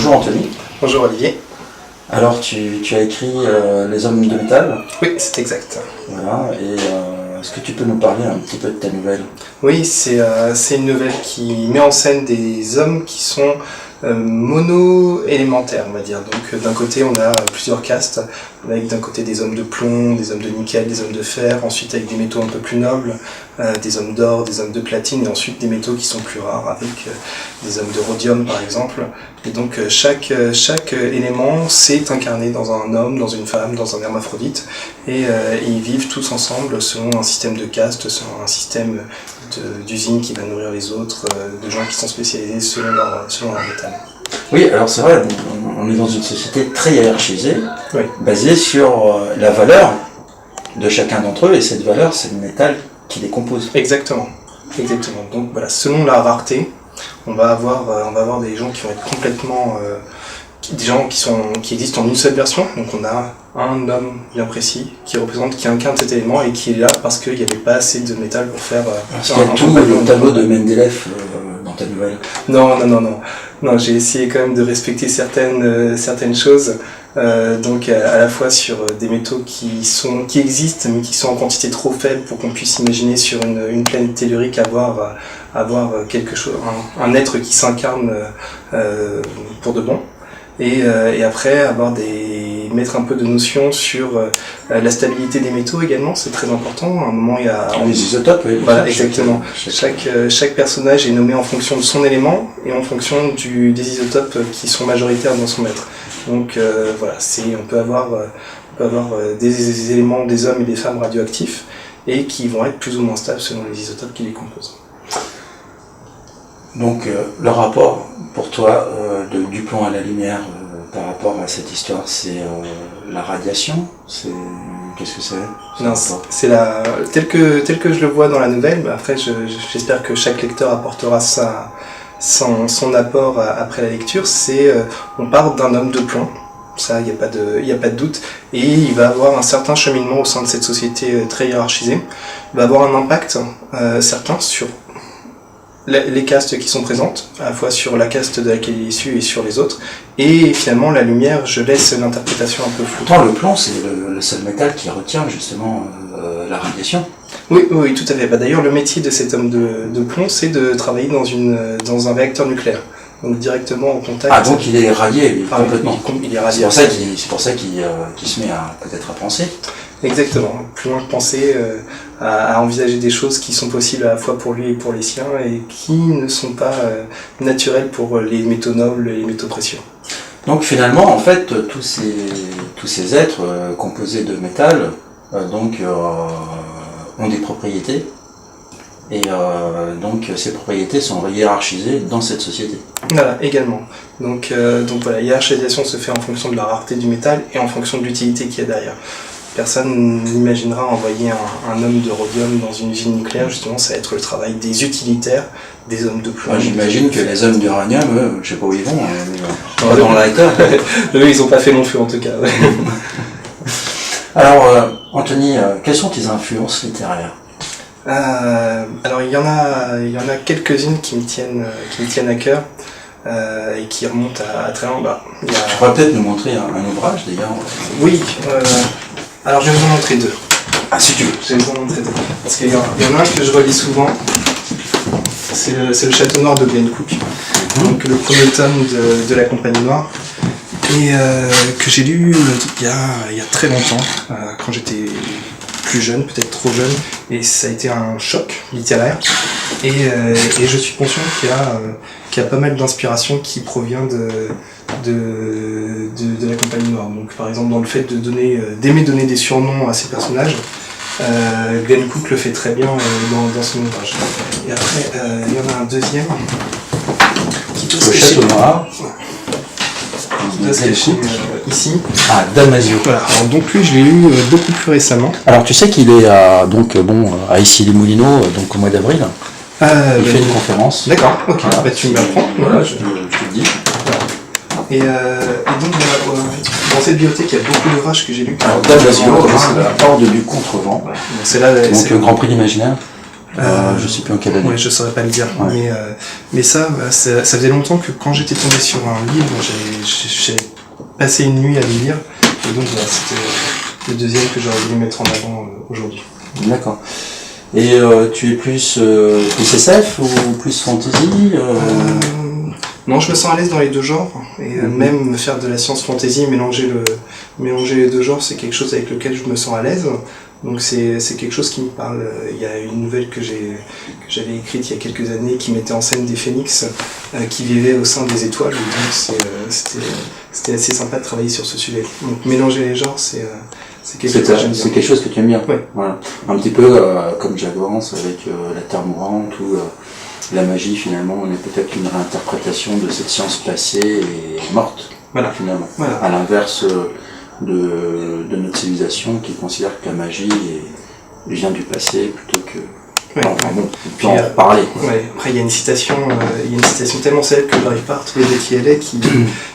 Bonjour Anthony. Bonjour Olivier. Alors tu as écrit Les Hommes de métal. Oui, c'est exact. Voilà, et est-ce que tu peux nous parler un petit peu de ta nouvelle? Oui, c'est une nouvelle qui met en scène des hommes qui sont mono-élémentaires, on va dire. Donc d'un côté on a plusieurs castes, avec d'un côté des hommes de plomb, des hommes de nickel, des hommes de fer, ensuite avec des métaux un peu plus nobles, des hommes d'or, des hommes de platine, et ensuite des métaux qui sont plus rares, avec des hommes de rhodium par exemple. Et donc chaque élément s'est incarné dans un homme, dans une femme, dans un hermaphrodite, et ils vivent tous ensemble selon un système de caste, selon un système d'usines qui va nourrir les autres, de gens qui sont spécialisés selon leur métal. Oui, alors c'est vrai, on est dans une société très hiérarchisée, Oui. basée sur la valeur de chacun d'entre eux, et cette valeur, c'est le métal qui les compose. Exactement. Donc voilà, selon la rareté, on va avoir des gens qui vont être complètement... des gens qui existent en une seule version. Donc on a un homme bien précis qui incarne cet élément et qui est là parce qu'il n'y avait pas assez de métal pour faire Est-ce qu'il y a tout le tableau de Mendeleev dans ta nouvelle? Non, j'ai essayé quand même de respecter certaines choses, donc à la fois sur des métaux qui existent mais qui sont en quantité trop faible pour qu'on puisse imaginer sur une planète tellurique avoir quelque chose, un être qui s'incarne pour de bon. Et après mettre un peu de notion sur la stabilité des métaux également, c'est très important. À un moment il y a les isotopes, oui. Voilà, exactement. Chaque personnage est nommé en fonction de son élément et en fonction des isotopes qui sont majoritaires dans son être. Donc voilà, on peut avoir des éléments, des hommes et des femmes radioactifs et qui vont être plus ou moins stables selon les isotopes qui les composent. Donc le rapport pour toi du plomb à la lumière par rapport à cette histoire, c'est la radiation, qu'est-ce que c'est? Non, c'est tel que je le vois dans la nouvelle, mais après j'espère que chaque lecteur apportera son apport après la lecture. On part d'un homme de plomb, ça il n'y a pas de doute, et il va avoir un certain cheminement au sein de cette société très hiérarchisée. Il va avoir un impact certain sur les castes qui sont présentes, à la fois sur la caste de laquelle il est issu et sur les autres, et finalement la lumière, je laisse l'interprétation un peu floue. Pourtant le plomb c'est le seul métal qui retient justement la radiation. Oui, tout à fait. D'ailleurs le métier de cet homme de plomb, c'est de travailler dans un réacteur nucléaire, donc directement en contact. Ah donc il est radié complètement. Il est radié. C'est pour ça qu'il se met peut-être à penser. Exactement, plus loin que penser, à envisager des choses qui sont possibles à la fois pour lui et pour les siens et qui ne sont pas naturelles pour les métaux nobles et les métaux précieux. Donc finalement, en fait, tous ces êtres composés de métal ont des propriétés et donc ces propriétés sont hiérarchisées dans cette société. Voilà, également. Donc voilà, la hiérarchisation se fait en fonction de la rareté du métal et en fonction de l'utilité qu'il y a derrière. Personne n'imaginera envoyer un homme de rhodium dans une usine nucléaire, justement ça va être le travail des utilitaires, des hommes de plomb. J'imagine que les hommes d'uranium, je sais pas où ils vont, dans le réacteur. Eux, ils n'ont pas fait long feu en tout cas. Ouais. Alors, Anthony, quelles sont tes influences littéraires? Alors il y en a quelques-unes qui me tiennent à cœur. Et qui remontent à très loin. Tu pourrais peut-être nous montrer un ouvrage d'ailleurs. Oui, alors je vais vous en montrer deux. Ah si tu veux. Je vais vous en montrer deux. Parce qu'il y en a un que je relis souvent, c'est le Château Noir de Glenn Cook, donc le premier tome de la Compagnie Noire, et que j'ai lu il y a très longtemps, quand j'étais plus jeune, peut-être trop jeune, et ça a été un choc littéraire, et je suis conscient qu'il y a pas mal d'inspiration qui provient de la Compagnie Noire. Donc par exemple dans le fait d'aimer donner des surnoms à ses personnages, Glenn Cook le fait très bien dans son ouvrage. Et après il y en a un deuxième qui doit se cacher. Le Château Noir. Qui doit se cacher ici. Ah, Damasio. Voilà. Alors donc lui je l'ai lu beaucoup plus récemment. Alors tu sais qu'il est à Issy-les-Moulineaux donc au mois d'avril. Il fait une conférence. D'accord, ok, voilà. Tu me l'apprends. Voilà, je te le dis. Voilà. Et donc dans cette bibliothèque, il y a beaucoup d'ouvrages que j'ai lus. Alors Damasio, c'est la Horde du Contrevent. Ouais. Donc le Grand Prix d'Imaginaire. Je sais plus en quelle année. Ouais, je saurais pas le dire. Ouais. Mais ça faisait longtemps que quand j'étais tombé sur un livre, j'ai passé une nuit à le lire. Et donc voilà, c'était le deuxième que j'aurais voulu mettre en avant aujourd'hui. D'accord. Et tu es plus SF ou plus fantasy Non, je me sens à l'aise dans les deux genres. Et même faire de la science fantasy, mélanger les deux genres, c'est quelque chose avec lequel je me sens à l'aise. Donc c'est quelque chose qui me parle. Il y a une nouvelle que j'avais écrite il y a quelques années qui mettait en scène des phénix qui vivaient au sein des étoiles. Donc c'était assez sympa de travailler sur ce sujet. Donc mélanger les genres, c'est quelque chose que j'aime bien. C'est quelque chose que tu aimes bien. Ouais. Voilà. Un petit peu comme Jack Vance avec la Terre mourante ou la magie finalement, on est peut-être une réinterprétation de cette science passée et morte. Voilà. Finalement. Voilà. À l'inverse de notre civilisation qui considère que la magie vient du passé plutôt que... Ouais, enfin, bon, on puis, peut en parler. Ouais. Après, il y a une citation tellement célèbre que je n'arrive pas à retrouver de qui elle est,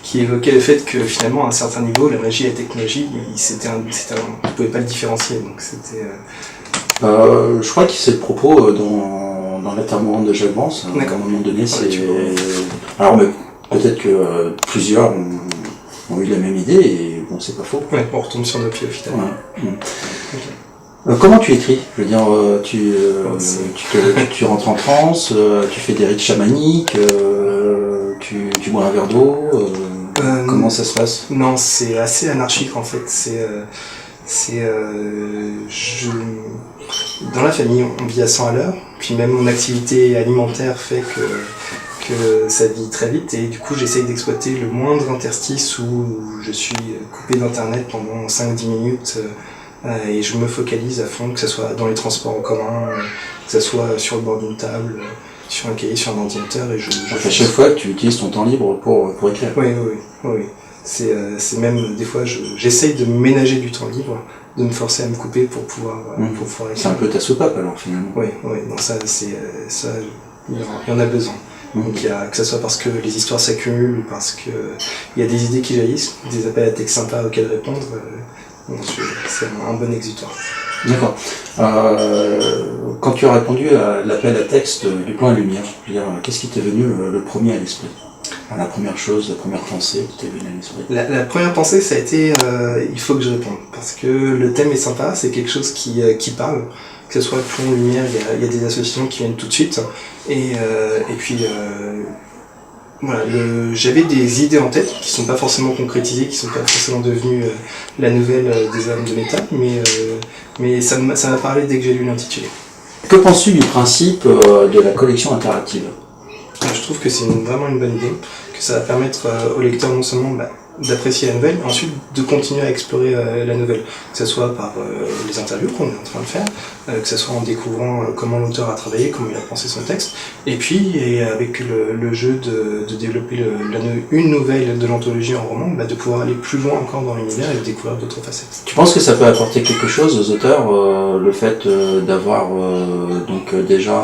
qui évoquait le fait que finalement, à un certain niveau, la magie et la technologie, on ne pouvait pas le différencier. Donc c'était. Je crois que c'est le propos dans la Terre mourante de Jack Vance. À un moment donné, c'est. Alors, mais peut-être que plusieurs ont eu la même idée et bon, c'est pas faux. Ouais, on retombe sur nos pieds au final. Ouais. Okay. Comment tu écris? Je veux dire, tu rentres en transe, tu fais des rites chamaniques, tu bois un verre d'eau. Comment ça se passe? Non, c'est assez anarchique en fait. Dans la famille, on vit à 100 à l'heure. Puis même mon activité alimentaire fait que ça vit très vite et du coup j'essaye d'exploiter le moindre interstice où je suis coupé d'internet pendant 5-10 minutes et je me focalise à fond, que ce soit dans les transports en commun, que ce soit sur le bord d'une table, sur un cahier, sur un ordinateur et à chaque fois tu utilises ton temps libre pour écrire. Oui. C'est même des fois j'essaye de ménager du temps libre, de me forcer à me couper pour pouvoir écrire. C'est un peu ta soupape alors finalement. Oui, non, ça il y en a besoin. Donc que ce soit parce que les histoires s'accumulent ou parce que il y a des idées qui jaillissent, des appels à texte sympas auxquels répondre, c'est un bon exutoire. D'accord. Quand tu as répondu à l'appel à texte du plan à lumière, je veux dire, qu'est-ce qui t'est venu le premier à l'esprit? La première chose, la première pensée qui t'est venue à l'esprit? La première pensée, ça a été il faut que je réponde. Parce que le thème est sympa, c'est quelque chose qui parle. Que ce soit plomb, lumière, il y a des associations qui viennent tout de suite. Et puis, voilà, j'avais des idées en tête qui sont pas forcément concrétisées, qui sont pas forcément devenues la nouvelle des âmes de métal, mais ça m'a parlé dès que j'ai lu l'intitulé. Que penses-tu du principe de la collection interactive? Je trouve que c'est vraiment une bonne idée, que ça va permettre au lecteur non seulement d'apprécier la nouvelle, mais ensuite de continuer à explorer la nouvelle, que ce soit par les interviews qu'on est en train de faire, que ce soit en découvrant comment l'auteur a travaillé, comment il a pensé son texte, et puis avec le jeu de développer une nouvelle de l'anthologie en roman, de pouvoir aller plus loin encore dans l'univers et de découvrir d'autres facettes. Tu penses que ça peut apporter quelque chose aux auteurs, le fait d'avoir déjà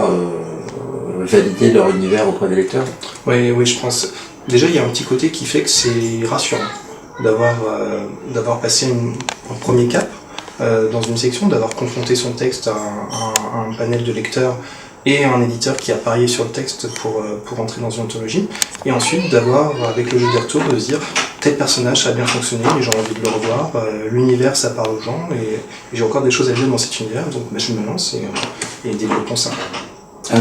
validé leur univers auprès des lecteurs? Oui, je pense. Déjà, il y a un petit côté qui fait que c'est rassurant d'avoir passé un premier cap dans une section, d'avoir confronté son texte à un panel de lecteurs et un éditeur qui a parié sur le texte pour entrer dans une anthologie, et ensuite d'avoir, avec le jeu des retours, de se dire tel personnage ça a bien fonctionné, les gens ont envie de le revoir, l'univers ça parle aux gens, et j'ai encore des choses à dire dans cet univers, donc je me lance et développons ça.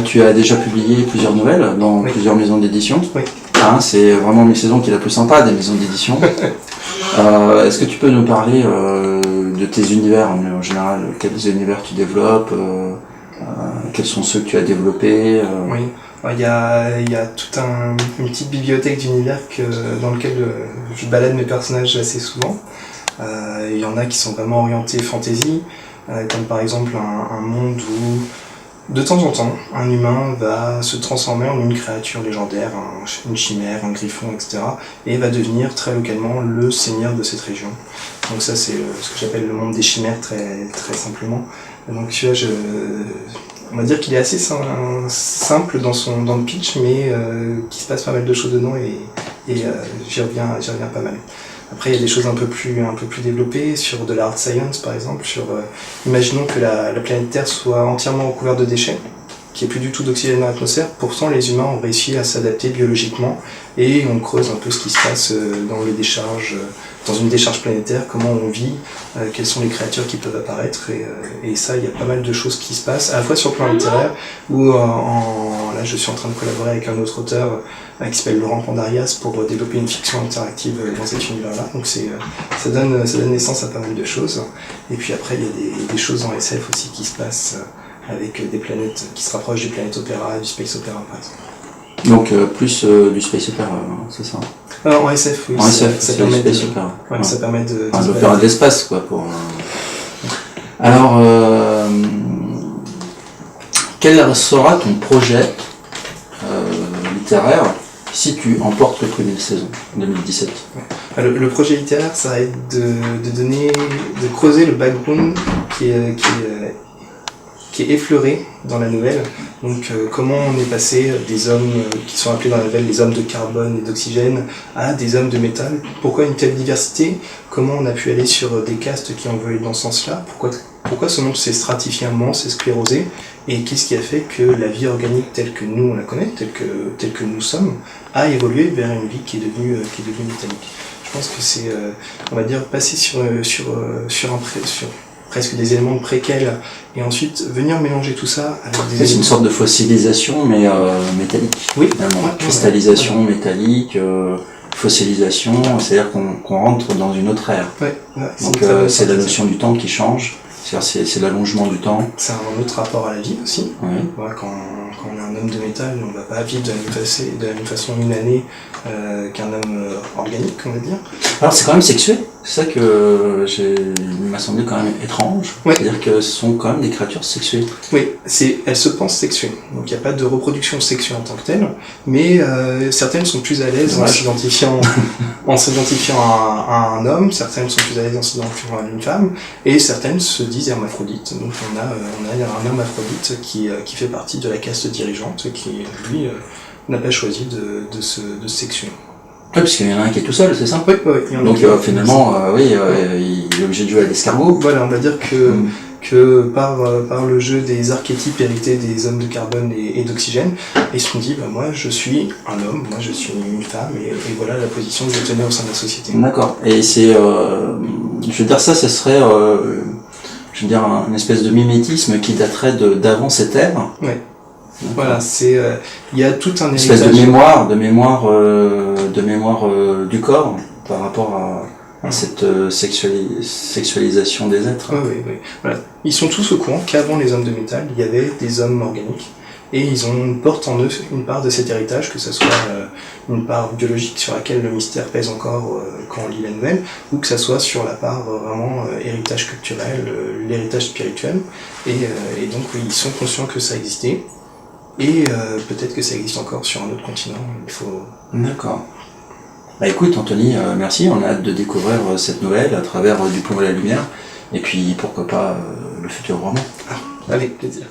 Tu as déjà publié plusieurs nouvelles dans plusieurs maisons d'édition. Oui. C'est vraiment mi-saison qui est la plus sympa des maisons d'édition. Est-ce que tu peux nous parler de tes univers en général? Quels univers tu développes? Quels sont ceux que tu as développés? Oui, il y a toute une petite bibliothèque d'univers dans lequel je balade mes personnages assez souvent. Il y en a qui sont vraiment orientés fantasy, comme par exemple un monde où de temps en temps, un humain va se transformer en une créature légendaire, une chimère, un griffon, etc. et va devenir très localement le seigneur de cette région. Donc ça c'est ce que j'appelle le monde des chimères très, très simplement. Donc celui-là, on va dire qu'il est assez simple dans le pitch, mais qu'il se passe pas mal de choses dedans et j'y reviens pas mal. Après, il y a des choses un peu plus développées sur de la hard science, par exemple. Imaginons que la planète Terre soit entièrement recouverte de déchets, qu'il n'y ait plus du tout d'oxygène dans l'atmosphère. Pourtant, les humains ont réussi à s'adapter biologiquement et on creuse un peu ce qui se passe dans les décharges, dans une décharge planétaire, comment on vit, quelles sont les créatures qui peuvent apparaître. Et ça, il y a pas mal de choses qui se passent, à la fois sur le plan littéraire, où là, je suis en train de collaborer avec un autre auteur qui s'appelle Laurent Pandarias pour développer une fiction interactive dans cet univers-là. Donc ça donne naissance à pas mal de choses. Et puis après, il y a des choses en SF aussi qui se passent avec des planètes qui se rapprochent du planète opéra et du space opéra, par exemple. Donc plus du space opéra, c'est ça? En SF, oui. En SF, ça c'est permet du space de, opéra. ouais, ça permet de l'opéra de l'espace, quoi. Alors, quel sera ton projet littéraire si tu emportes le prix de saison 2017? Le projet littéraire, ça va être de creuser le background qui est effleuré dans la nouvelle. Donc comment on est passé des hommes qui sont appelés dans la nouvelle les hommes de carbone et d'oxygène à des hommes de métal. Pourquoi une telle diversité? Comment on a pu aller sur des castes qui ont évolué dans ce sens-là? Pourquoi ce monde s'est stratifié un moment, s'est sclérosé? Et qu'est-ce qui a fait que la vie organique telle que nous on la connaît, telle que nous sommes, a évolué vers une vie qui est devenue métallique? Je pense que c'est, on va dire, passer sur presque des éléments de préquels, et ensuite venir mélanger tout ça avec des éléments... C'est une sorte de fossilisation, mais métallique. Oui. Cristallisation métallique, fossilisation, c'est-à-dire qu'on rentre dans une autre ère. Donc c'est la notion du temps qui change, c'est l'allongement du temps. C'est un autre rapport à la vie aussi. Oui. Quand on est un homme de métal, on ne va pas vivre de la même façon une année qu'un homme organique, on va dire. Alors c'est quand même sexué, c'est ça que il m'a semblé quand même étrange. Ouais. C'est-à-dire que ce sont quand même des créatures sexuées. Oui, elles se pensent sexuées. Donc il n'y a pas de reproduction sexuée en tant que telle, mais certaines sont plus à l'aise en s'identifiant à un homme, certaines sont plus à l'aise en s'identifiant à une femme, et certaines se disent hermaphrodites. Donc on a un homme aphrodite qui fait partie de la caste dirigeante, qui lui n'a pas choisi de se sexuer. Oui, parce qu'il y en a un qui est tout seul, c'est ça? Oui. Donc finalement, il est obligé de jouer à l'escargot. Voilà, on va dire que par le jeu des archétypes hérités des hommes de carbone et d'oxygène, ils se sont dit, moi je suis un homme, moi je suis une femme, et voilà la position que je tenais au sein de la société. D'accord. Et c'est, je veux dire, ça serait, je veux dire, une espèce de mimétisme qui daterait d'avant cette ère. Oui. Voilà, il y a tout un espèce de mémoire du corps par rapport à cette sexualisation des êtres. Oui. Voilà. Ils sont tous au courant qu'avant les hommes de métal, il y avait des hommes organiques, et ils portent en eux une part de cet héritage, que ce soit une part biologique sur laquelle le mystère pèse encore quand on lit la nouvelle, ou que ce soit sur la part vraiment héritage culturel, l'héritage spirituel, et donc oui, ils sont conscients que ça existait. Et peut-être que ça existe encore sur un autre continent. D'accord. Bah écoute Anthony, merci, on a hâte de découvrir cette nouvelle à travers Du plomb et la lumière, et puis pourquoi pas le futur roman. Avec plaisir.